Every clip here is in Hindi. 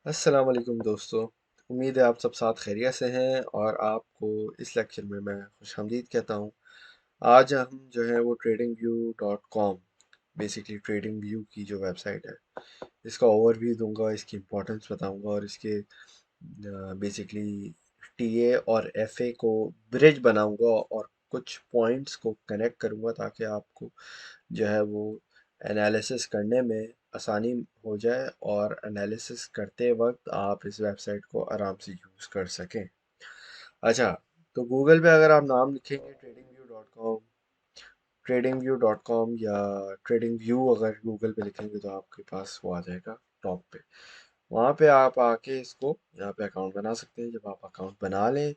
अस्सलाम वालेकुम दोस्तों। उम्मीद है आप सब साथ खैरियत से हैं और आपको इस लेक्चर में मैं खुशामदीद कहता हूँ। आज हम जो है वो trading view dot com, basically trading view की जो वेबसाइट है, इसका ओवरव्यू दूंगा, इसकी इम्पोर्टेंस बताऊंगा और इसके बेसिकली टीए और एफए को ब्रिज बनाऊंगा और कुछ पॉइंट्स को कनेक्ट करूंगा ताकि आपको जो है वो एनालिसिस करने में आसानी हो जाए और एनालिसिस करते वक्त आप इस वेबसाइट को आराम से यूज़ कर सकें। अच्छा, तो गूगल पे अगर आप नाम लिखेंगे ट्रेडिंग व्यू डॉट कॉम या ट्रेडिंग व्यू अगर गूगल पे लिखेंगे तो आपके पास वो आ जाएगा टॉप पे। वहाँ पे आप आके इसको यहाँ पे अकाउंट बना सकते हैं। जब आप अकाउंट बना लें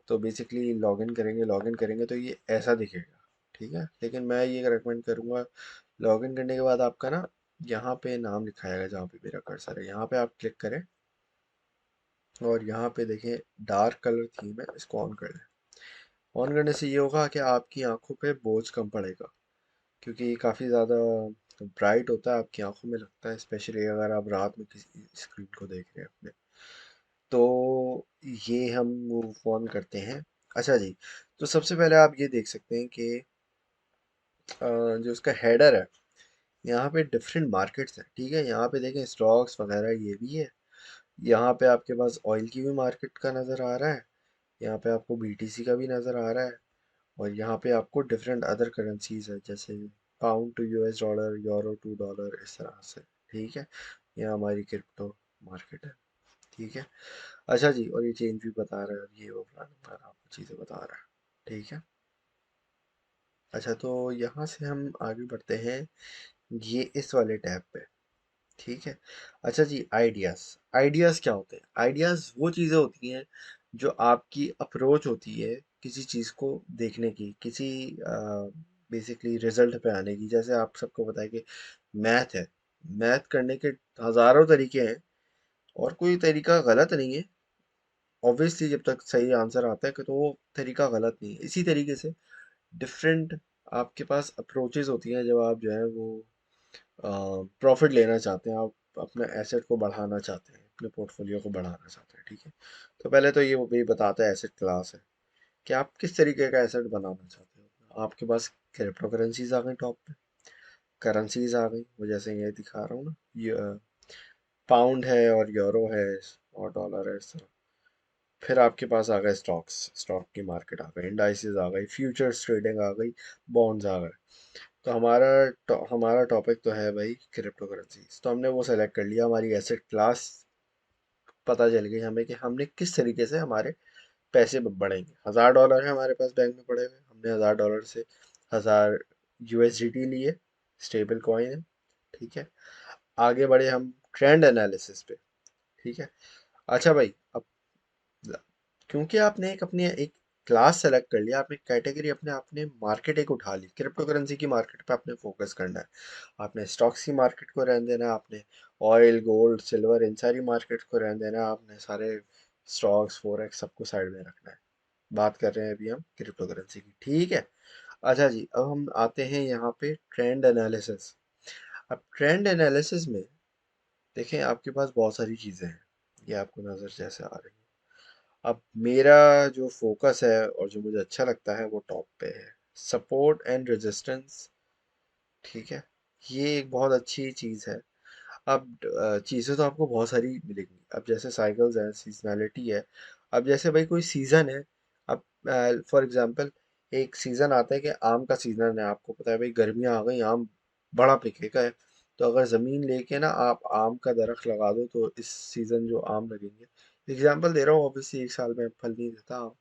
तो बेसिकली लॉगिन करेंगे तो ये ऐसा दिखेगा, ठीक है। लेकिन मैं ये रेकमेंड करूँगा, लॉगिन करने के बाद आपका ना यहाँ पे नाम लिखा आएगा, जहाँ पे मेरा कर्सर है यहाँ पे आप क्लिक करें और यहाँ पे देखें डार्क कलर थीम है, इसको ऑन कर लें। ऑन करने से ये होगा कि आपकी आंखों पे बोझ कम पड़ेगा, क्योंकि काफ़ी ज़्यादा ब्राइट होता है, आपकी आंखों में लगता है, स्पेशली अगर आप रात में किसी स्क्रीन को देख रहे हैं अपने। तो ये हम मूव ऑन करते हैं। अच्छा जी, तो सबसे पहले आप ये देख सकते हैं कि जो उसका हेडर है, यहाँ पे डिफरेंट मार्केट्स हैं, ठीक है। यहाँ पे देखें स्टॉक्स वगैरह ये भी है। यहाँ पे आपके पास ऑयल की भी मार्केट का नज़र आ रहा है, यहाँ पे आपको बीटीसी का भी नज़र आ रहा है और यहाँ पे आपको डिफरेंट अदर करेंसीज है, जैसे pound to US dollar, euro to dollar, इस तरह से, ठीक है। यहाँ हमारी क्रिप्टो मार्केट है, ठीक है। अच्छा जी, और ये चेंज भी बता रहा है और ये वो फलाना आपको चीज़ें बता रहा है, ठीक है। अच्छा, तो यहाँ से हम आगे बढ़ते हैं ये इस वाले टैब पे, ठीक है। अच्छा जी, आइडियाज़। आइडियाज़ क्या होते हैं? आइडियाज़ वो चीज़ें होती हैं जो आपकी अप्रोच होती है किसी चीज़ को देखने की, किसी बेसिकली रिजल्ट पे आने की। जैसे आप सबको पता है कि मैथ है, मैथ करने के हज़ारों तरीके हैं और कोई तरीका गलत नहीं है। ऑब्वियसली जब तक सही आंसर आता है कि तो वो तरीका गलत नहीं है। इसी तरीके से डिफरेंट आपके पास अप्रोचेज़ होती हैं जब आप जो है वो प्रॉफिट लेना चाहते हैं, आप अपने एसेट को बढ़ाना चाहते हैं, अपने पोर्टफोलियो को बढ़ाना चाहते हैं, ठीक है। तो पहले तो ये वो भी बताता है एसेट क्लास है कि आप किस तरीके का एसेट बनाना चाहते हो। आपके पास क्रिप्टो करेंसीज आ गई टॉप पे, करेंसीज आ गई, वो जैसे ये दिखा रहा हूँ ना, ये पाउंड है और यूरो है और डॉलर है, इस तरह। फिर आपके पास आ गए स्टॉक्स, स्टॉक की मार्केट आ गई, इंडाइसेस आ गई, फ्यूचर्स ट्रेडिंग आ गई, बॉन्ड्स आ गए। तो हमारा टॉपिक तो है भाई क्रिप्टो करेंसीज। तो हमने वो सेलेक्ट कर लिया, हमारी एसेट क्लास पता चल गई हमें कि हमने किस तरीके से हमारे पैसे बढ़ेंगे। $1000 है हमारे पास बैंक में पड़े हुए, हमने $1000 से 1000 USDT लिए, स्टेबल कॉइन है, ठीक है। आगे बढ़े हम ट्रेंड एनालिसिस पे, ठीक है। अच्छा भाई, अब क्योंकि आपने एक अपनी एक क्लास सेलेक्ट कर लिया, आपने कैटेगरी अपने आपने मार्केट एक उठा ली, क्रिप्टो करेंसी की मार्केट पे आपने फोकस करना है। आपने स्टॉक्स की मार्केट को रहने देना है, आपने ऑयल गोल्ड सिल्वर इन सारी मार्केट को रहने देना है, आपने सारे स्टॉक्स फोरेक्स सबको साइड में रखना है। बात कर रहे हैं अभी हम क्रिप्टो करेंसी की, ठीक है। अच्छा जी, अब हम आते हैं यहाँ पे ट्रेंड एनालिसिस। अब ट्रेंड एनालिसिस में देखें आपके पास बहुत सारी चीज़ें हैं, ये आपको नज़र जैसे आ रही है। अब मेरा जो फोकस है और जो मुझे अच्छा लगता है वो टॉप पे है, सपोर्ट एंड रेजिस्टेंस, ठीक है। ये एक बहुत अच्छी चीज़ है। अब चीज़ें तो आपको बहुत सारी मिलेंगी, अब जैसे साइकिल्स हैं, सीजनैलिटी है। अब जैसे भाई कोई सीज़न है, अब फॉर एग्जांपल एक सीज़न आता है कि आम का सीज़न है, आपको पता है भाई गर्मियाँ आ गई, आम बड़ा पिकेगा है। तो अगर ज़मीन लेके ना आप आम का दरख्त लगा दो तो इस सीज़न जो आम लगेंगे, एग्जांपल दे रहा हूँ, ऑब्वियसली एक साल में फल नहीं देता आम,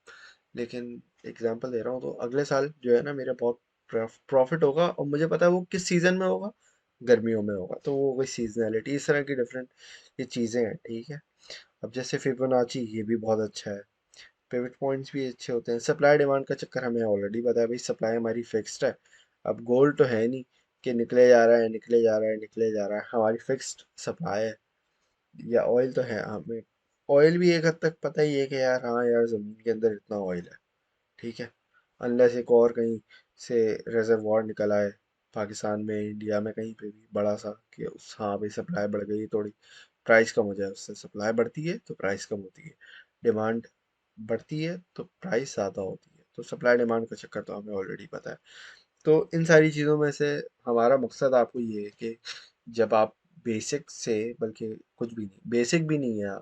लेकिन एग्जांपल दे रहा हूँ। तो अगले साल जो है ना मेरा बहुत प्रॉफिट होगा और मुझे पता है वो किस सीज़न में होगा, गर्मियों में होगा। तो वो कोई सीजनैलिटी, इस तरह की डिफरेंट ये चीज़ें हैं, ठीक है। अब जैसे फिबोनाची, ये भी बहुत अच्छा है। पिवट पॉइंट्स भी अच्छे होते हैं। सप्लाई डिमांड का चक्कर हमें ऑलरेडी पता है भाई, सप्लाई हमारी फिक्स्ड है। अब गोल्ड तो है नहीं कि निकले जा रहा है निकले जा रहा है निकले जा रहा है, हमारी फिक्स्ड सप्लाई है। या ऑयल तो है, हमें ऑयल भी एक हद तक पता ही है कि यार हाँ यार ज़मीन के अंदर इतना ऑयल है, ठीक है। अनलेस एक और कहीं से रिजर्वॉयर निकल आए, पाकिस्तान में, इंडिया में, कहीं पे भी बड़ा सा कि उस हाँ भाई सप्लाई बढ़ गई थोड़ी, प्राइस कम हो जाए, उससे सप्लाई बढ़ती है तो प्राइस कम होती है, डिमांड बढ़ती है तो प्राइस ज़्यादा होती है। तो सप्लाई डिमांड का चक्कर तो हमें ऑलरेडी पता है। तो इन सारी चीज़ों में से हमारा मकसद आपको ये है कि जब आप बेसिक से, बल्कि कुछ भी नहीं, बेसिक भी नहीं है,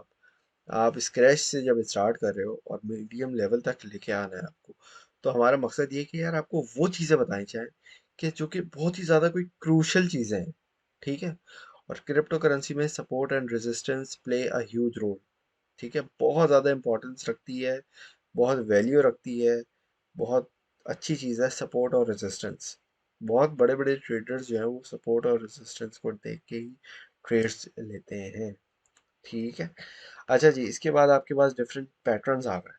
आप स्क्रैच से जब स्टार्ट कर रहे हो और मीडियम लेवल तक लेके आना है आपको, तो हमारा मकसद ये है कि यार आपको वो चीज़ें बताई जाएँ कि जो कि बहुत ही ज़्यादा कोई क्रूशल चीज़ें हैं, ठीक है? और क्रिप्टो करेंसी में support and resistance play a huge role, ठीक है? बहुत ज़्यादा इम्पोर्टेंस रखती है, बहुत वैल्यू रखती है, बहुत अच्छी चीज़ है सपोर्ट और रेजिस्टेंस। बहुत बड़े-बड़े ट्रेडर्स जो हैं वो सपोर्ट और रेजिस्टेंस को देख के ही ट्रेड्स लेते हैं, ठीक है? अच्छा जी, इसके बाद आपके पास डिफरेंट पैटर्न्स आ गए।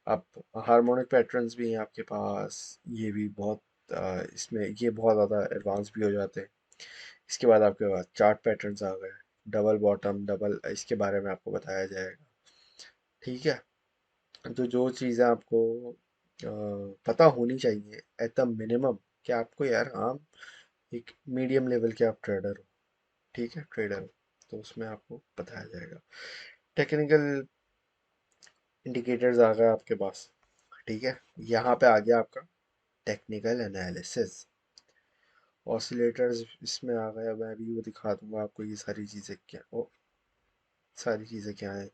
अब हार्मोनिक पैटर्न्स भी हैं आपके पास, ये भी बहुत इसमें ये बहुत ज़्यादा एडवांस भी हो जाते हैं। इसके बाद आपके पास चार्ट पैटर्न्स आ गए, डबल बॉटम, डबल, इसके बारे में आपको बताया जाएगा, ठीक है? तो जो चीज़ें आपको पता होनी चाहिए एट द मिनिमम, कि आपको यार हाँ एक मीडियम लेवल के आप ट्रेडर हो, ठीक है, ट्रेडर हो, तो उसमें आपको बताया जाएगा। टेक्निकल इंडिकेटर्स आ गए आपके पास, ठीक है? यहाँ पे आ गया आपका टेक्निकल एनालिसिस। ऑसिलेटर्स इसमें आ गया, मैं अभी वो दिखा दूंगा आपको ये सारी चीज़ें क्या, ओ सारी चीज़ें क्या हैं।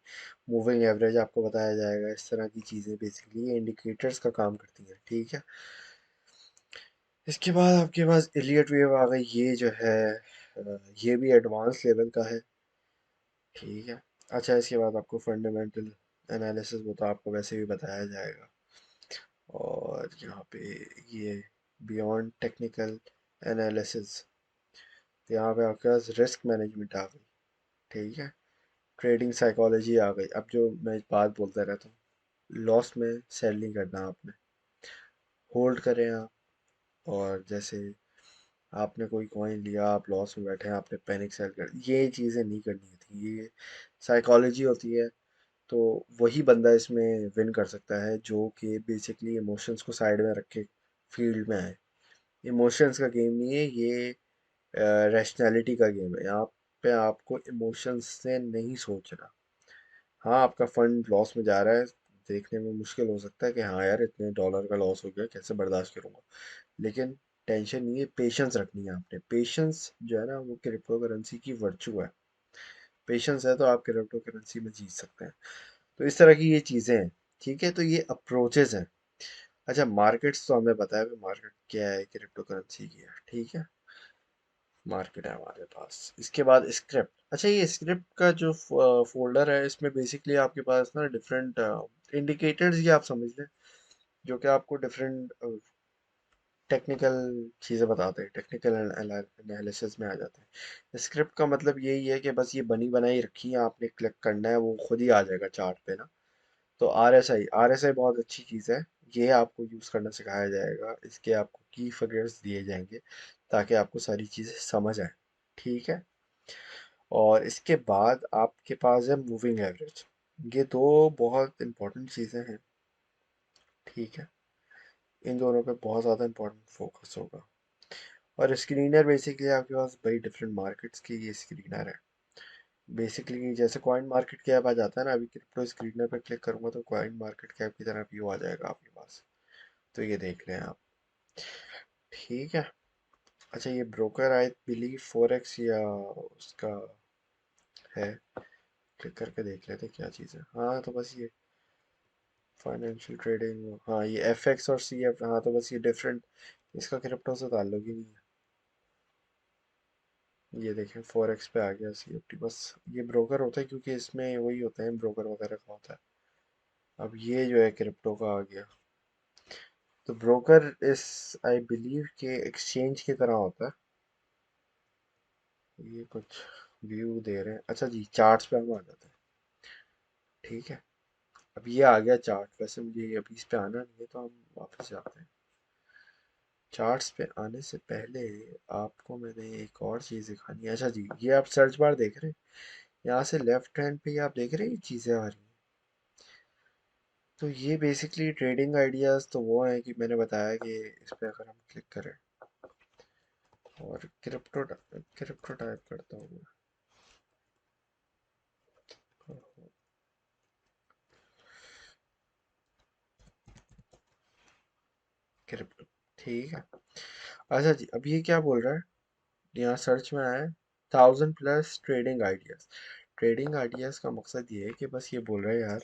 मूविंग एवरेज आपको बताया जाएगा, इस तरह की चीज़ें बेसिकली ये इंडिकेटर्स का काम करती हैं, ठीक है? इसके बाद आपके पास इलियट वेव आ गई, ये जो है ये भी एडवांस लेवल का है, ठीक है? अच्छा, इसके बाद आपको फंडामेंटल एनालिसिस वो तो आपको वैसे भी बताया जाएगा। और यहाँ पे ये बियॉन्ड टेक्निकल एनालिसिस, तो यहाँ पे आपके पास रिस्क मैनेजमेंट आ गई, ठीक है? ट्रेडिंग साइकोलॉजी आ गई। अब जो मैं बात बोलता रहता हूँ, लॉस में सेल नहीं करना आपने, होल्ड करें आप। और जैसे आपने कोई कॉइन लिया, आप लॉस में बैठे हैं, आपने पैनिक सेल कर, ये चीज़ें नहीं करनी थी, ये साइकोलॉजी होती है। तो वही बंदा इसमें विन कर सकता है जो कि बेसिकली इमोशंस को साइड में रख के फील्ड में आए। इमोशंस का गेम नहीं है ये, रैशनैलिटी का गेम है। यहाँ पे आपको इमोशंस से नहीं सोचना। हाँ, आपका फंड लॉस में जा रहा है, देखने में मुश्किल हो सकता है कि हाँ यार इतने डॉलर का लॉस हो गया, कैसे बर्दाश्त करूँगा, लेकिन टेंशन नहीं है, पेशेंस रखनी है आपने। पेशेंस जो है ना वो क्रिप्टो करेंसी की वर्चू है। पेशेंस है तो आप क्रिप्टो करेंसी में जीत सकते हैं। तो इस तरह की ये चीज़ें हैं, ठीक है? तो ये अप्रोचेस हैं। अच्छा, मार्केट्स तो हमें पता है कि मार्केट क्या है, क्रिप्टो करेंसी की है, ठीक है? मार्केट है हमारे पास। इसके बाद स्क्रिप्ट। अच्छा, ये स्क्रिप्ट का जो फोल्डर है, इसमें बेसिकली आपके पास ना डिफरेंट इंडिकेटर्स, ये आप समझ लें, जो कि आपको डिफरेंट टेक्निकल चीज़ें बताते हैं, टेक्निकल एनालिसिस में आ जाते हैं। स्क्रिप्ट का मतलब यही है कि बस ये बनी बनाई रखी है, आपने क्लिक करना है, वो खुद ही आ जाएगा चार्ट पे ना। तो आरएसआई बहुत अच्छी चीज़ है, ये आपको यूज़ करना सिखाया जाएगा, इसके आपको की फिगर्स दिए जाएंगे ताकि आपको सारी चीज़ें समझ आए, ठीक है? और इसके बाद आपके पास है मूविंग एवरेज। ये दो बहुत इंपॉर्टेंट चीज़ें हैं, ठीक है? इन दोनों पे बहुत ज़्यादा इंपॉर्टेंट फोकस होगा। और स्क्रीनर बेसिकली आपके पास भाई डिफरेंट मार्केट्स की ये स्क्रीनर है। बेसिकली जैसे कॉइन मार्केट कैप आ जाता है ना, अभी क्रिप्टो स्क्रीनर पे क्लिक करूंगा तो कॉइन मार्केट कैप की तरह व्यू आ जाएगा आपके पास। तो ये देख लें आप, ठीक है? अच्छा, ये ब्रोकर आई बिलीव फोरेक्स या उसका है, क्लिक करके देख लेते क्या चीज़ है। हाँ, तो बस ये फाइनेंशियल ट्रेडिंग, हाँ ये एफ एक्स और सी एफ, हाँ तो बस ये डिफरेंट, इसका क्रिप्टो से ताल्लुक ही नहीं है। ये देखें फोरेक्स पे आ गया सी एफ टी, बस ये ब्रोकर होता है क्योंकि इसमें वही होते हैं, ब्रोकर वगैरह का होता है। अब ये जो है क्रिप्टो का आ गया। तो ब्रोकर इस आई बिलीव के एक्सचेंज की तरह होता है। ये कुछ व्यू दे रहे हैं। अच्छा जी, चार्ट्स पे हम आ जाते हैं, ठीक है? अब ये आ गया चार्ट, वैसे मुझे अभी इस पे आना नहीं है तो हम वापस जाते हैं। चार्ट्स पे आने से पहले आपको मैंने एक और चीज़ दिखानी है। अच्छा जी, ये आप सर्च बार देख रहे हैं, यहाँ से लेफ्ट हैंड पे ये आप देख रहे हैं ये चीज़ें आ रही हैं। तो ये बेसिकली ट्रेडिंग आइडियाज़ तो वो हैं कि मैंने बताया कि इस पे अगर हम क्लिक करें और क्रिप्टो टाइप करता हूँ मैं। क्रिप्टो, ठीक है। अच्छा जी, अब ये क्या बोल रहा है, यहाँ सर्च में आया है 1000+ ट्रेडिंग आइडियाज। ट्रेडिंग आइडियाज का मकसद ये है कि बस ये बोल रहा है यार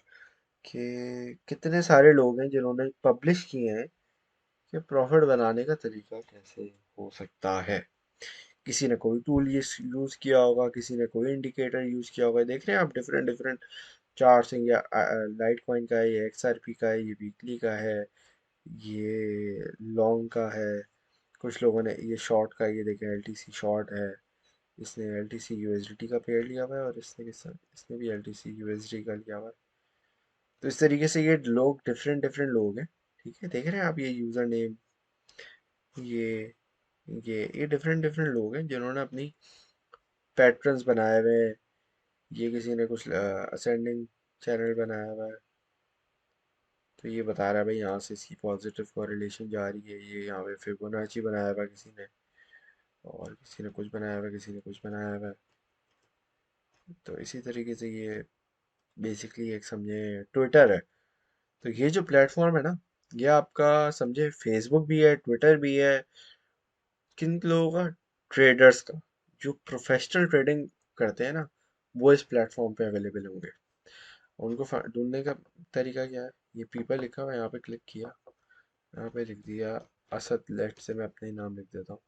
कि कितने सारे लोग हैं जिन्होंने पब्लिश किए हैं कि प्रॉफिट बनाने का तरीका कैसे हो सकता है। किसी ने कोई टूल यूज किया होगा, किसी ने कोई इंडिकेटर यूज किया होगा। देख रहे हैं आप डिफरेंट डिफरेंट चार्ट्स हैं, या लाइट कॉइन का है, ये XRP का है, ये वीकली का है, ये लॉन्ग का है। कुछ लोगों ने ये शॉर्ट का, ये देखें LTC शॉर्ट है, इसने LTC USDT का पेयर लिया हुआ है, और इसने भी LTC USD का लिया हुआ है। तो इस तरीके से ये लोग डिफरेंट डिफरेंट लोग हैं, ठीक है। देख रहे हैं आप ये यूजर नेम, ये ये डिफरेंट डिफरेंट लोग हैं जिन्होंने अपनी पैटर्न्स बनाए हुए हैं। ये किसी ने कुछ असेंडिंग चैनल बनाया हुआ है, तो ये बता रहा है भाई यहाँ से इसकी पॉजिटिव कोरिलेशन जा रही है। ये यहाँ पे फिबोनाची बनाया हुआ है किसी ने, और किसी ने कुछ बनाया हुआ है, किसी ने कुछ बनाया हुआ है। तो इसी तरीके से ये बेसिकली एक समझे ट्विटर है। तो ये जो प्लेटफॉर्म है ना, ये आपका समझे फेसबुक भी है, ट्विटर भी है। किन लोगों का? ट्रेडर्स का। जो प्रोफेशनल ट्रेडिंग करते हैं ना, वो इस प्लेटफॉर्म पे अवेलेबल होंगे। उनको ढूंढने का तरीका क्या है, ये पीपल लिखा हुआ है, यहाँ पे क्लिक किया, यहाँ पे लिख दिया असद। लेफ्ट से मैं अपने ही नाम लिख देता हूँ।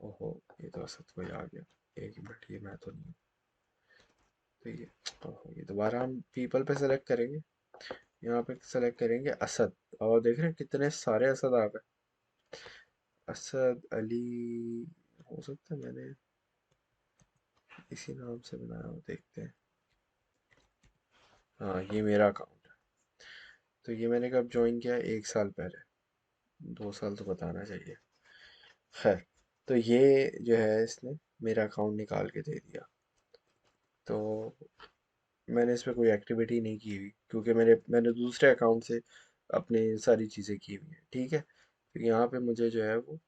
ओहो, ये तो असद कोई आ गया। एक मिनट, ये मैं तो नहीं हूँ। तो ये, ओहो, ये दोबारा हम पीपल पे सेलेक्ट करेंगे, यहाँ पे सेलेक्ट करेंगे असद। और देख रहे हैं कितने सारे असद आ गए। असद अली, हो सकता है मैंने इसी नाम से बनाया हो, देखते हैं। हाँ, ये मेरा अकाउंट है। तो ये मैंने कब ज्वाइन किया, 1 साल पहले। 2 साल तो बताना चाहिए। खैर, तो ये जो है इसने मेरा अकाउंट निकाल के दे दिया। तो मैंने इस पे कोई एक्टिविटी नहीं की हुई, क्योंकि मैंने दूसरे अकाउंट से अपनी सारी चीज़ें की हुई हैं, ठीक है। तो यहाँ पे मुझे जो है वो,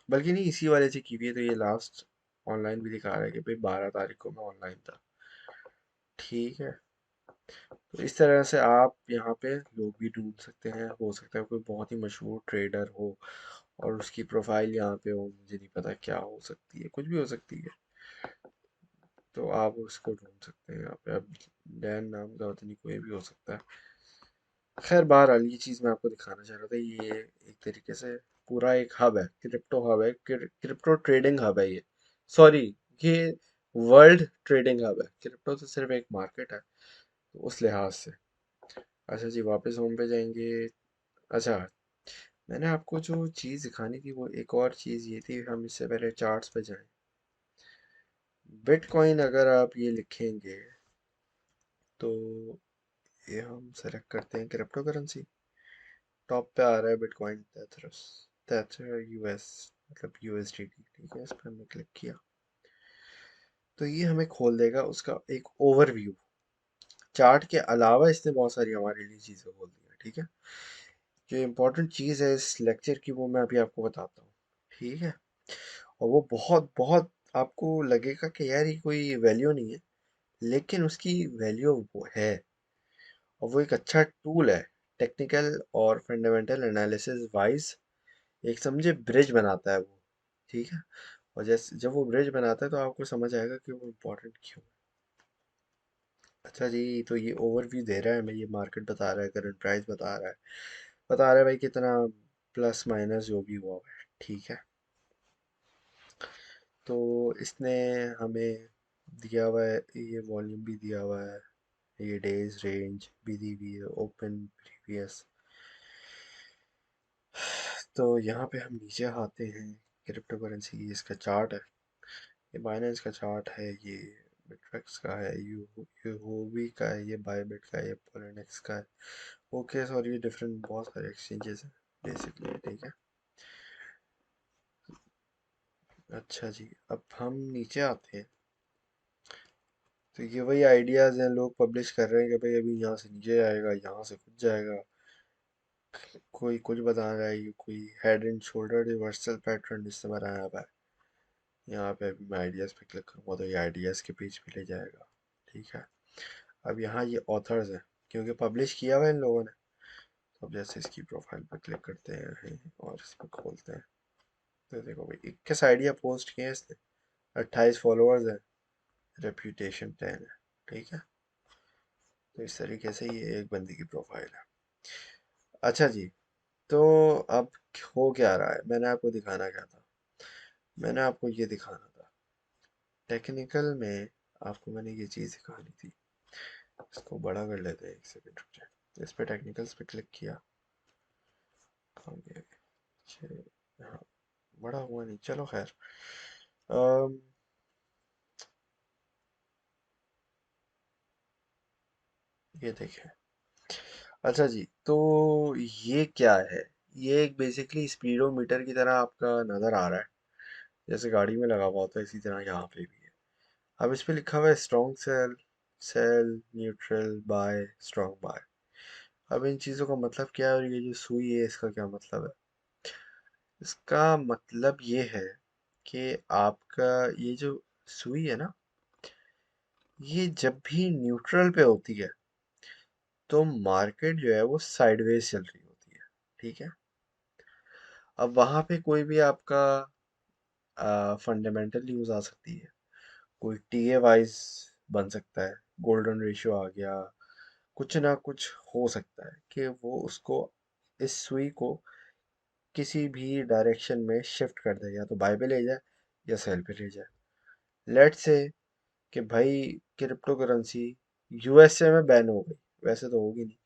बल्कि नहीं, इसी वाले से की हुई है। तो ये लास्ट ऑनलाइन भी दिखा रहा है कि भाई 12 तारीख को मैं ऑनलाइन था, ठीक है। तो इस तरह से आप यहाँ पे लोग भी ढूंढ सकते हैं। हो सकता है कोई बहुत ही मशहूर ट्रेडर हो और उसकी प्रोफाइल यहाँ पे हो, मुझे नहीं पता क्या हो सकती है, कुछ भी हो सकती है। तो आप उसको ढूंढ सकते हैं यहाँ पे। अब डैन नाम का पता नहीं, कोई भी हो सकता है। खैर, बहरहाल ये चीज़ मैं आपको दिखाना चाह रहा था। ये एक तरीके से पूरा एक हब है, क्रिप्टो हब है, क्रिप्टो ट्रेडिंग हब है ये। सॉरी, ये वर्ल्ड ट्रेडिंग हब है। क्रिप्टो तो सिर्फ एक मार्केट है, तो उस लिहाज से। अच्छा जी, वापस होम पे जाएंगे। अच्छा, मैंने आपको जो चीज़ दिखानी थी, वो एक और चीज़ ये थी। हम इससे पहले चार्ट्स पे जाएं। बिटकॉइन अगर आप ये लिखेंगे, तो ये हम सेलेक्ट करते हैं क्रिप्टो करेंसी। टॉप पे आ रहा है बिटकॉइन टेथरस, टेथर यूएस, मतलब USDT, ठीक है। इस पर हमने क्लिक किया, तो ये हमें खोल देगा उसका एक ओवरव्यू। चार्ट के अलावा इसने बहुत सारी हमारे लिए चीज़ें खोल दी हैं, ठीक है। जो इम्पोर्टेंट चीज़ है इस लेक्चर की, वो मैं अभी आपको बताता हूँ, ठीक है। और वो बहुत बहुत आपको लगेगा कि यार ये कोई वैल्यू नहीं है, लेकिन उसकी वैल्यू वो है। और वो एक अच्छा टूल है, टेक्निकल और फंडामेंटल एनालिसिस वाइज एक समझे ब्रिज बनाता है वो, ठीक है। और जैसे जब वो ब्रिज बनाता है, तो आपको समझ आएगा कि वो इम्पोर्टेंट क्यों है। अच्छा जी, तो ये ओवरव्यू दे रहा है हमें, ये मार्केट बता रहा है, करंट प्राइस बता रहा है भाई कितना प्लस माइनस जो भी हुआ है, ठीक है। तो इसने हमें दिया हुआ है, ये वॉल्यूम भी दिया हुआ है, ये डेज रेंज भी दी हुई है, ओपन प्रीवियस। तो यहाँ पे हम नीचे आते हैं। क्रिप्टो करेंसी, इसका चार्ट है, ये बाइनेंस का चार्ट है, ये बिटरेक्स का है, यू होवी का है, ये बायबिट का है, ये पोलिनेक्स का है। ओके, सॉरी, ये डिफरेंट बहुत सारे एक्सचेंजेस हैं बेसिकली, ठीक है। अच्छा जी, अब हम नीचे आते हैं। तो ये वही आइडियाज़ हैं, लोग पब्लिश कर रहे हैं कि भाई अभी यहाँ से नीचे जाएगा, यहाँ से कुछ जाएगा। कोई कुछ बता रहा है, ये कोई head and shoulder reversal pattern इससे बनाया हुआ है। यहाँ पे अभी मैं आइडियाज़ पे क्लिक करूँगा तो ये आइडियाज़ के पेज पे ले जाएगा। ठीक है, अब यहाँ ये ऑथर्स हैं क्योंकि पब्लिश किया हुआ है इन लोगों ने। तो अब जैसे इसकी प्रोफाइल पर क्लिक करते हैं और इसको खोलते हैं तो देखो भाई 21 आइडिया पोस्ट किए हैं इसने, 28 फॉलोअर्स हैं, रेप्यूटेशन 10 है। ठीक है, तो इस तरीके से ये एक बंदी की प्रोफाइल है। अच्छा जी, तो अब हो क्या रहा है, मैंने आपको दिखाना क्या था, मैंने आपको ये दिखाना था टेक्निकल में, आपको मैंने ये चीज़ दिखानी थी। इसको बड़ा कर लेते हैं, एक सेकंड रुक जाए। इस पे टेक्निकल्स पे क्लिक किया, कहाँ गया ये? हाँ, बड़ा हुआ नहीं, चलो खैर। अम, ये देखें। अच्छा जी, तो ये क्या है, ये एक बेसिकली स्पीडोमीटर की तरह आपका नज़र आ रहा है, जैसे गाड़ी में लगा हुआ होता है इसी तरह यहाँ पे भी है। अब इस पे लिखा हुआ है strong sell, sell neutral buy, strong buy. अब इन चीज़ों का मतलब क्या है और ये जो सुई है इसका क्या मतलब है? इसका मतलब ये है कि आपका ये जो सुई है ना, ये जब भी न्यूट्रल पे होती है तो मार्केट जो है वो साइडवेज चल रही होती है। ठीक है, अब वहां पे कोई भी आपका फंडामेंटल न्यूज आ सकती है, कोई टीए वाइज बन सकता है, गोल्डन रेशियो आ गया, कुछ ना कुछ हो सकता है कि वो उसको, इस सुई को किसी भी डायरेक्शन में शिफ्ट कर दे, या तो बाय पे ले जाए या सेल पे ले जाए। लेट्स से कि भाई क्रिप्टो करेंसी यूएसए में बैन हो गई, वैसे तो होगी नहीं,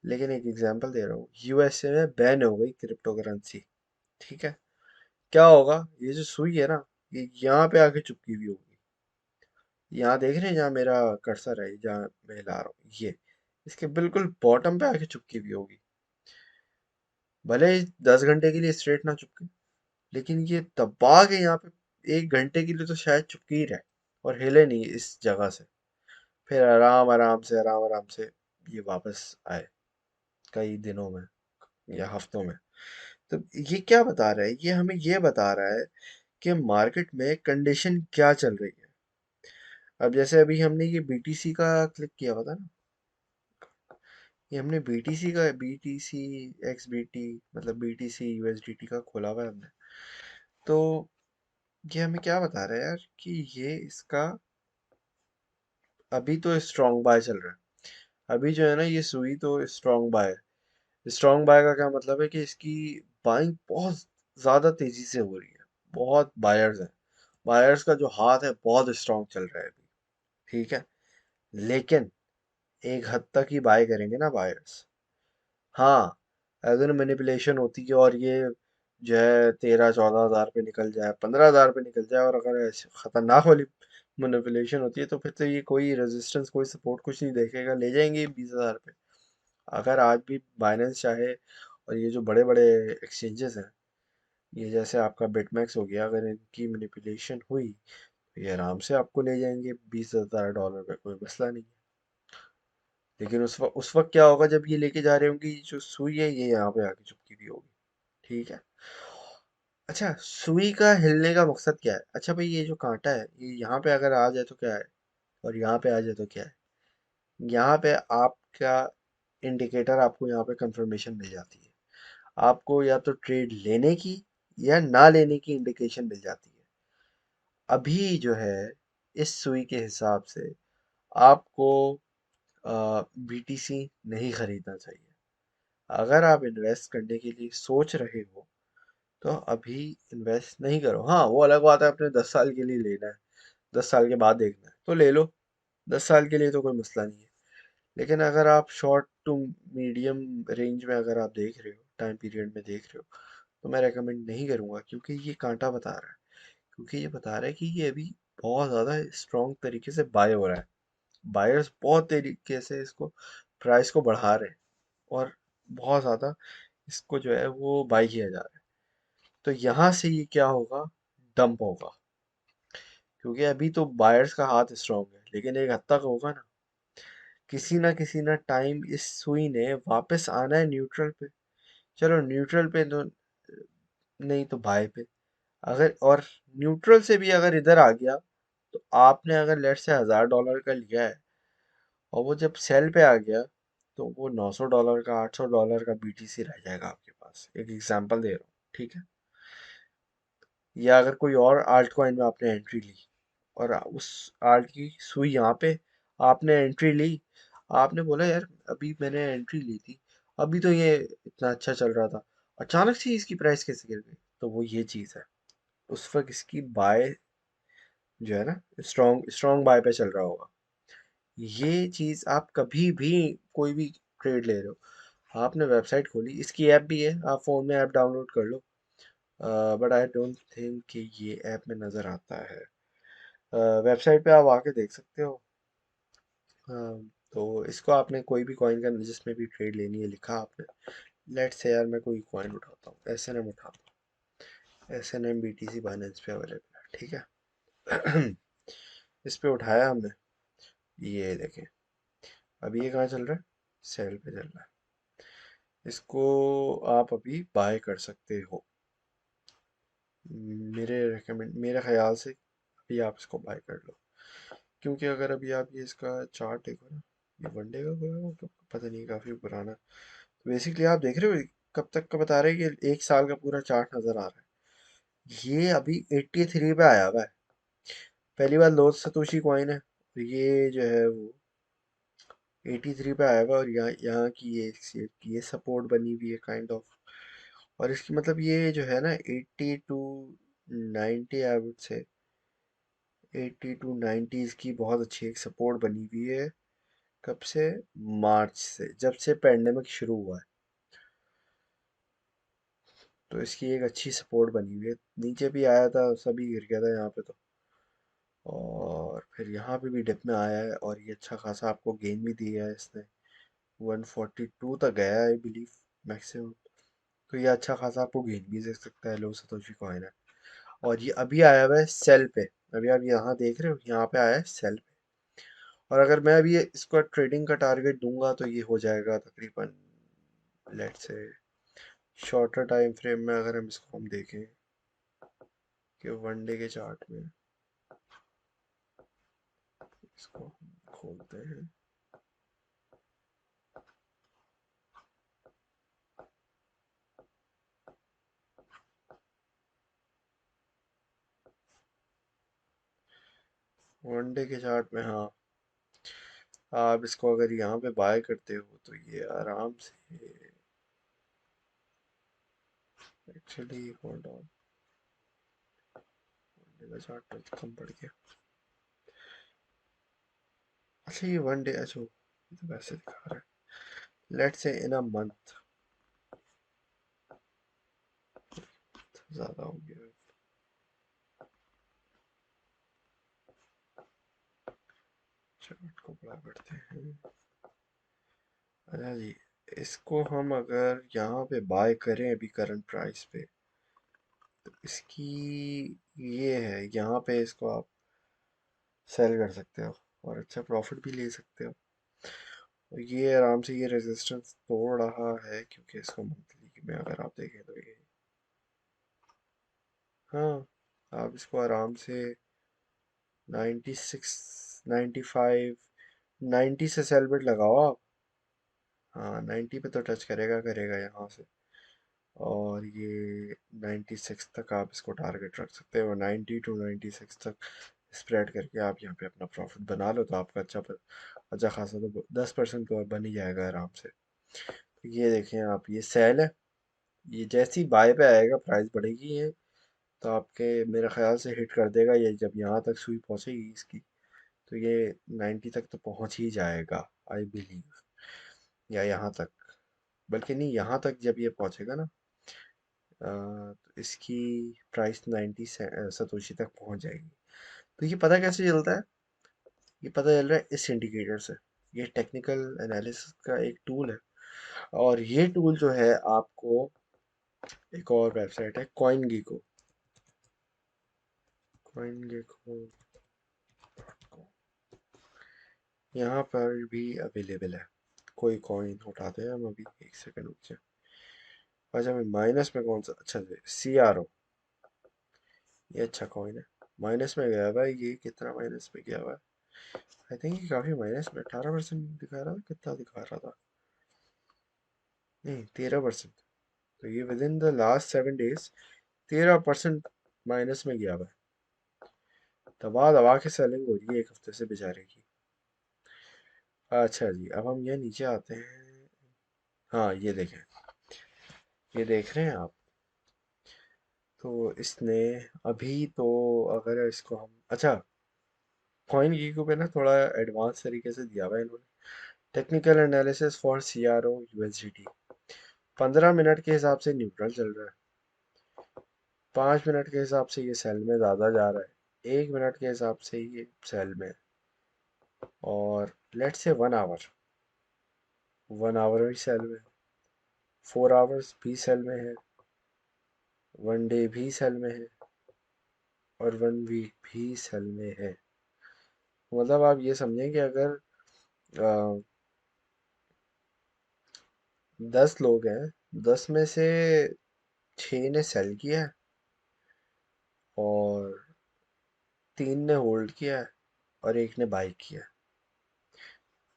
लेकिन एक एग्जांपल दे रहा हूँ, यूएसए में बैन हो गई क्रिप्टो करेंसी। ठीक है, क्या होगा, ये जो सुई है ना, ये यहाँ पे आके चुपकी हुई होगी। यहाँ देख रहे हैं जहाँ मेरा कर्सर है, जहाँ मैं हिला रहा हूँ, ये इसके बिल्कुल बॉटम पे आके चुपकी हुई होगी। भले ही 10 घंटे के लिए स्ट्रेट ना चुपके, लेकिन ये दबा के यहाँ पे 1 घंटे के लिए तो शायद चुपकी ही रहे और हिले नहीं इस जगह से। फिर आराम आराम से, आराम आराम से ये वापस आए कई दिनों में या हफ्तों में। तो ये क्या बता रहा है, ये हमें ये बता रहा है कि मार्केट में कंडीशन क्या चल रही है। अब जैसे अभी हमने ये बीटीसी का क्लिक किया हुआ था ना, ये हमने बीटीसी का, बीटीसी एक्स बीटी, मतलब बीटीसी यूएसडीटी का खोला हुआ है हमने। तो ये हमें क्या बता रहा है यार, कि ये इसका अभी तो स्ट्रॉन्ग बाय चल रहा है। अभी जो है ना ये सुई तो स्ट्रॉन्ग बाय है। स्ट्रॉन्ग बाय का क्या मतलब है कि इसकी बाइंग बहुत ज़्यादा तेज़ी से हो रही है, बहुत बायर्स हैं, बायर्स का जो हाथ है बहुत स्ट्रॉन्ग चल रहा है अभी। ठीक है, लेकिन एक हद तक ही बाय करेंगे ना बायर्स। हाँ, अगर मैनिपुलेशन होती है और ये जो है 13-14 हज़ार पे निकल जाए, 15 हज़ार पे निकल जाए, और अगर ऐसी खतरनाक वाली मैनिपुलेशन होती है तो फिर तो ये कोई रेजिस्टेंस कोई सपोर्ट कुछ नहीं देखेगा, ले जाएंगे 20 हज़ार पे। अगर आज भी बाइनेंस चाहे और ये जो बड़े बड़े एक्सचेंजेस हैं, ये जैसे आपका बिटमैक्स हो गया, अगर इनकी मैनिपुलेशन हुई तो ये आराम से आपको ले जाएंगे $20,000 पे, कोई मसला नहीं है। लेकिन उस वक्त क्या होगा, जब ये लेके जा रहे होंगे, ये जो सुई है ये यहाँ पे आके चुपकी भी होगी। ठीक है, अच्छा सुई का हिलने का मकसद क्या है? अच्छा भाई, ये जो कांटा है ये यहाँ पे अगर आ जाए तो क्या है, और यहाँ पे आ जाए तो क्या है? यहाँ पे आपका इंडिकेटर, आपको यहाँ पे कंफर्मेशन मिल जाती है, आपको या तो ट्रेड लेने की या ना लेने की इंडिकेशन मिल जाती है। अभी जो है इस सुई के हिसाब से आपको बीटीसी नहीं खरीदना चाहिए। अगर आप इन्वेस्ट करने के लिए सोच रहे हो तो अभी इन्वेस्ट नहीं करो। हाँ, वो अलग बात है, अपने 10 साल के लिए लेना है, 10 साल के बाद देखना है तो ले लो, 10 साल के लिए तो कोई मसला नहीं है। लेकिन अगर आप शॉर्ट टू मीडियम रेंज में अगर आप देख रहे हो, टाइम पीरियड में देख रहे हो, तो मैं रेकमेंड नहीं करूँगा, क्योंकि ये कांटा बता रहा है, क्योंकि ये बता रहा है कि ये अभी बहुत ज़्यादा स्ट्रॉन्ग तरीके से बाय हो रहा है। बायर्स बहुत तरीके से इसको, प्राइस को बढ़ा रहे हैं, और बहुत ज़्यादा इसको जो है वो बाय किया जा रहा है। तो यहाँ से ये क्या होगा, डंप होगा, क्योंकि अभी तो बायर्स का हाथ स्ट्रॉन्ग है, लेकिन एक हद तक होगा ना, किसी ना टाइम इस सुई ने वापस आना है न्यूट्रल पे। चलो न्यूट्रल पे तो नहीं, तो बाय पे, अगर और न्यूट्रल से भी अगर इधर आ गया, तो आपने अगर लेट से $1000 का लिया है और वो जब सेल पे आ गया, तो वो $900 का $800 का बीटीसी रह जाएगा आपके पास। एक एग्जांपल दे रहा हूँ, ठीक है। या अगर कोई और आल्ट कॉइन में आपने एंट्री ली और उस आल्ट की सुई यहाँ पे आपने एंट्री ली, आपने बोला यार अभी मैंने एंट्री ली थी, अभी तो ये इतना अच्छा चल रहा था, अचानक से इसकी प्राइस कैसे गिर गई, तो वो ये चीज़ है। उस वक्त इसकी बाय जो है ना, स्ट्रॉन्ग स्ट्रॉन्ग बाय पे चल रहा होगा। ये चीज़ आप कभी भी कोई भी ट्रेड ले रहे हो, आपने वेबसाइट खोली, इसकी ऐप भी है, आप फ़ोन में ऐप डाउनलोड कर लो, बट आई डोंट थिंक कि ये ऐप में नज़र आता है। वेबसाइट पे आप आके देख सकते हो। तो इसको आपने कोई भी कॉइन का जिसमें भी ट्रेड लेनी है लिखा आपने, लेट्स से यार मैं कोई कॉइन उठाता हूँ, एस एन एम उठाता हूँ, S N M B T C Binance पे अवेलेबल है, ठीक है। इस पे उठाया हमने, ये देखें, अभी ये कहाँ चल रहा है, सेल पे चल रहा है। इसको आप अभी बाय कर सकते हो, मेरे ख्याल से अभी आप इसको बाय कर लो, क्योंकि अगर अभी आप ये इसका चार्ट देखो ना, ये वनडे का कोई हो, तो पता नहीं, काफ़ी पुराना। तो बेसिकली आप देख रहे हो कब तक का बता रहे हैं कि 1 साल का पूरा चार्ट नज़र आ रहा है। ये अभी 83 पे आया हुआ है, पहली बार लोथ सतोशी कॉइन है, तो ये जो है वो 83 पे आया हुआ है, और यहाँ यहाँ की ये सपोर्ट बनी हुई है काइंड ऑफ। और इसकी मतलब ये जो है ना 80 to 90, I would say 80 to 90 इसकी बहुत अच्छी एक सपोर्ट बनी हुई है। कब से? मार्च से, जब से पेंडेमिक शुरू हुआ है, तो इसकी एक अच्छी सपोर्ट बनी हुई है। नीचे भी आया था, सभी गिर गया था यहाँ पे तो, और फिर यहाँ पे भी डिप में आया है, और ये अच्छा खासा आपको गेन भी दिया है इसने। 142 तक गया है आई बिलीव मैक्सिमम। तो ये अच्छा खासा आपको गेन भी दे सकता है, लो सतोशी कॉइन है। और ये अभी आया हुआ है सेल पे, अभी आप यहाँ देख रहे हो, यहाँ पे आया है सेल पे। और अगर मैं अभी इसको ट्रेडिंग का टारगेट दूंगा, तो ये हो जाएगा तकरीबन, let's say shorter time frame में अगर हम इसको हम देखें कि वनडे के चार्ट में, इसको हम खोलते हैं। वनडे के चार्ट में, हाँ, आप इसको अगर यहाँ पे बाय करते हो, तो ये आराम से, एक्चुअली होल्ड ऑन, वनडे का चार्ट तो कम पड़ गया। अच्छा, ये वनडे, अच्छा ये तो वैसे दिखा रहा है, let's say in a month, ज़्यादा हो गया। चार्ट को बड़ा करते हैं। अच्छा जी, इसको हम अगर यहाँ पे बाय करें अभी करंट प्राइस पे, तो इसकी ये है, यहाँ पे इसको आप सेल कर सकते हो और अच्छा प्रॉफिट भी ले सकते हो। और ये आराम से ये रेजिस्टेंस तोड़ रहा है, क्योंकि इसको मंथली में अगर आप देखें तो ये, हाँ, आप इसको आराम से 96, 95, 90 से सेल बिट लगाओ आप। हाँ, 90 पे तो टच करेगा करेगा यहाँ से, और ये 96 तक आप इसको टारगेट रख सकते हो। 90 to 96 तक स्प्रेड करके आप यहाँ पे अपना प्रॉफिट बना लो, तो आपका अच्छा खासा तो 10% तो और बन ही जाएगा आराम से। तो ये देखें आप, ये सेल है, ये जैसी बाय पे आएगा प्राइस बढ़ेगी है, तो आपके मेरे ख्याल से हिट कर देगा ये, जब यहाँ तक सुई पहुँचेगी इसकी, तो ये 90 तक तो पहुँच ही जाएगा आई बिलीव, या यहाँ तक, बल्कि नहीं, यहाँ तक जब ये पहुँचेगा ना, तो इसकी प्राइस 90 सतोशी तक पहुँच जाएगी। तो ये पता कैसे चलता है? ये पता चल रहा है इस इंडिकेटर से। ये टेक्निकल एनालिसिस का एक टूल है, और ये टूल जो है आपको, एक और वेबसाइट है कॉइन गीको, कॉइन गीको, यहाँ पर भी अवेलेबल है। कोई कॉइन उठाते हैं हम अभी, एक सेकंड रुक जाए। अच्छा, मैं माइनस में कौन सा, अच्छा सी आर ओ, ये अच्छा कॉइन है, माइनस में गया हुआ है। ये कितना माइनस में गया हुआ है? आई थिंक ये काफी माइनस में, 18% दिखा रहा था, कितना दिखा रहा था? नहीं, 13%। तो ये with in the last 7 days 13% minus में गया हुआ है। दबा दबा के सेलिंग हो रही है एक हफ्ते से बेचारे की। अच्छा जी, अब हम ये नीचे आते हैं। हाँ ये देखें, ये देख रहे हैं आप? तो इसने अभी तो, अगर इसको हम, अच्छा, कॉइन गीको पे ना थोड़ा एडवांस तरीके से दिया हुआ है इन्होंने। Technical analysis for CRO USDT 15 minute के हिसाब से न्यूट्रल चल रहा है, 5 मिनट के हिसाब से ये सेल में ज़्यादा जा रहा है, 1 मिनट के हिसाब से ये सेल में है, और लेट्स से 1 आवर, 1 आवर भी सेल में है, 4 आवर्स भी सेल में है, 1 डे भी सेल में है, और 1 वीक भी सेल में है। मतलब आप ये समझें कि अगर 10 लोग हैं, 10 में से 6 ने सेल किया है और 3 ने होल्ड किया है और 1 ने बाई किया है।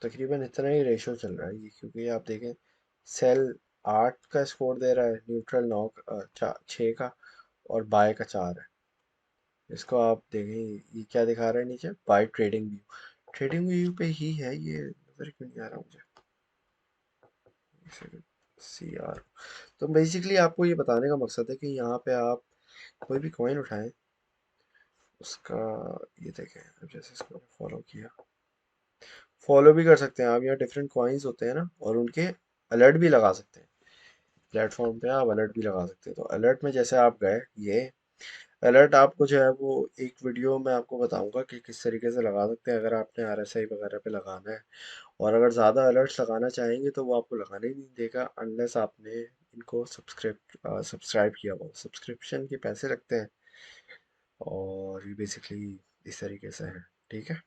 तकरीबन इतना ही रेशो चल रहा है ये, क्योंकि आप देखें, सेल 8 का स्कोर दे रहा है, न्यूट्रल 9 6 का, और बाय का 4 है। इसको आप देखें, ये क्या दिखा रहा है नीचे, by trading view, trading view पे ही है ये, नजर क्यों नहीं आ रहा मुझे? CR। तो बेसिकली आपको ये बताने का मकसद है कि यहाँ पे आप कोई भी कॉइन उठाएं, उसका, ये देखें, अब जैसे इसको फॉलो किया, फॉलो भी कर सकते हैं आप, यहाँ डिफरेंट कॉइन्स होते हैं ना, और उनके अलर्ट भी लगा सकते हैं। प्लेटफॉर्म पे आप अलर्ट भी लगा सकते हैं। तो अलर्ट में जैसे आप गए, ये अलर्ट आपको जो है वो एक वीडियो में आपको बताऊंगा कि किस तरीके से लगा सकते हैं, अगर आपने RSI वगैरह पे लगाना है। और अगर ज़्यादा अलर्ट्स लगाना चाहेंगे तो वो आपको लगाने ही नहीं देगा अनलेस आपने इनको सब्सक्राइब किया हो। सब्सक्रिप्शन के पैसे लगते हैं, और ये बेसिकली इस तरीके से है। ठीक है,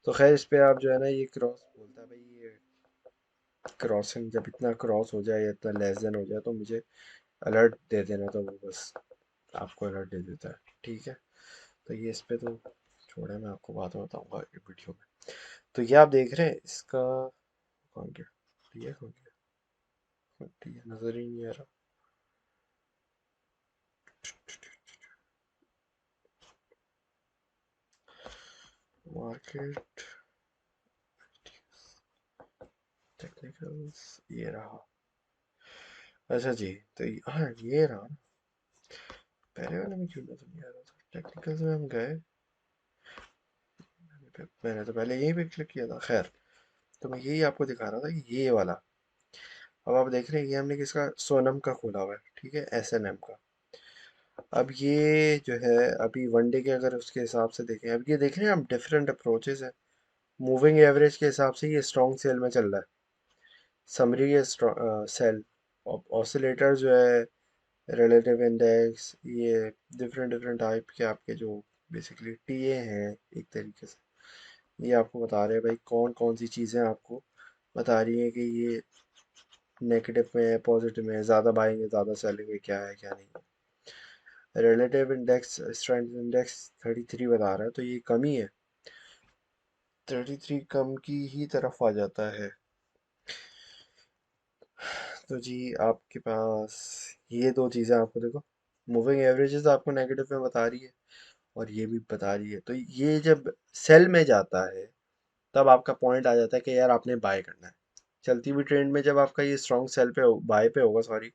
तो खैर इस पे आप जो है ना, ये क्रॉस बोलता है भाई, ये क्रॉसिंग जब इतना क्रॉस हो जाए या इतना लेस देन हो जाए तो मुझे अलर्ट दे देना, तो वो बस आपको अलर्ट दे देता है। ठीक है, तो ये इस पे तो छोड़े, मैं आपको बाद में बताऊंगा ये वीडियो में। तो ये आप देख रहे हैं इसका, कौन गया, ठीक है, कौन गया, ठीक है, नजर ही नहीं आ रहा। मार्केट टेक्निकल्स, ये रहा। अच्छा जी, तो हाँ ये रहा ना। पहले वाले में क्यों नजर नहीं आ रहा था? टेक्निकल्स में हम गए, मैंने तो पहले यहीं पे क्लिक किया था। खैर, तो मैं यही आपको दिखा रहा था कि ये वाला, अब आप देख रहे हैं ये हमने किसका, सोनम का खोला हुआ है, ठीक है, SNM का। अब ये जो है अभी 1 डे के अगर उसके हिसाब से देखें, अब ये देख रहे हैं हम, डिफरेंट अप्रोचेस है। मूविंग एवरेज के हिसाब से ये स्ट्रॉन्ग सेल में चल रहा है, समरी है सेल। ऑसिलेटर जो है, रिलेटिव इंडेक्स, ये डिफरेंट डिफरेंट टाइप के आपके जो बेसिकली टीए हैं एक तरीके से, ये आपको बता रहे हैं भाई कौन कौन सी चीज़ें आपको बता रही हैं कि ये नेगेटिव में है, पॉजिटिव में है, ज़्यादा बाइंग है, ज़्यादा सेलिंग है, क्या है क्या नहीं है। रिलेटिव इंडेक्स, स्ट्रेंथ इंडेक्स 33 बता रहा है, तो ये कमी है, 33 कम की ही तरफ आ जाता है। तो जी आपके पास ये दो चीज़ें आपको देखो, मूविंग एवरेजेस आपको नेगेटिव में बता रही है, और ये भी बता रही है। तो ये जब सेल में जाता है तब आपका पॉइंट आ जाता है कि यार आपने बाय करना है। चलती हुई ट्रेंड में जब आपका ये स्ट्रॉन्ग सेल पे बाय पे होगा, सॉरी,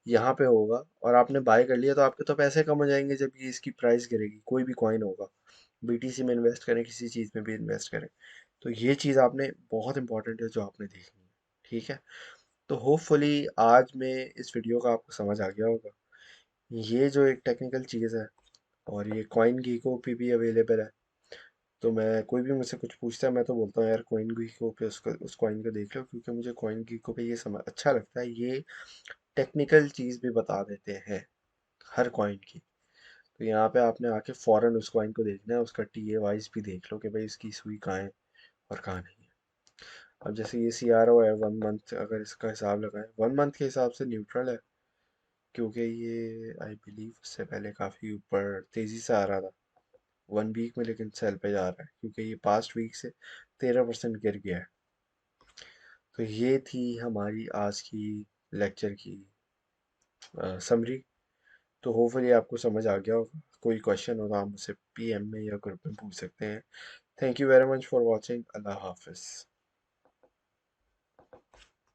यहाँ पे होगा, और आपने बाय कर लिया, तो आपके तो पैसे कम हो जाएंगे जब ये इसकी प्राइस गिरेगी। कोई भी कॉइन होगा, BTC में इन्वेस्ट करें, किसी चीज़ में भी इन्वेस्ट करें, तो ये चीज़ आपने बहुत इंपॉर्टेंट है जो आपने देखनी है। ठीक है, तो होपफुली आज में इस वीडियो का आपको समझ आ गया होगा। ये जो एक टेक्निकल चीज़ है, और ये कॉइन गीको पे भी अवेलेबल है। तो मैं, कोई भी मुझसे कुछ पूछता है, मैं तो बोलता हूँ यार कॉइन गीको पे उसको, उस कॉइन को देख लो, क्योंकि मुझे कॉइन गीको पे ये समझ अच्छा लगता है, ये टेक्निकल चीज़ भी बता देते हैं हर कॉइन की। तो यहाँ पे आपने आके फ़ौरन उस कॉइन को देखना है, उसका टीए वाइज भी देख लो कि भाई इसकी सुई कहाँ है और कहाँ नहीं है। अब जैसे ये CRO है 1 मंथ, अगर इसका हिसाब लगाएं 1 मंथ के हिसाब से न्यूट्रल है, क्योंकि ये आई बिलीव उससे पहले काफ़ी ऊपर तेज़ी से आ रहा था 1 वीक में, लेकिन सेल पे जा रहा है क्योंकि ये पास्ट वीक से 13% गिर गया है। तो ये थी हमारी आज की लेक्चर की समरी। तो होपफुली आपको समझ आ गया होगा। कोई क्वेश्चन हो तो आप मुझसे पीएम में या ग्रुप में पूछ सकते हैं। Thank you very much for watching. अल्लाह हाफिज़।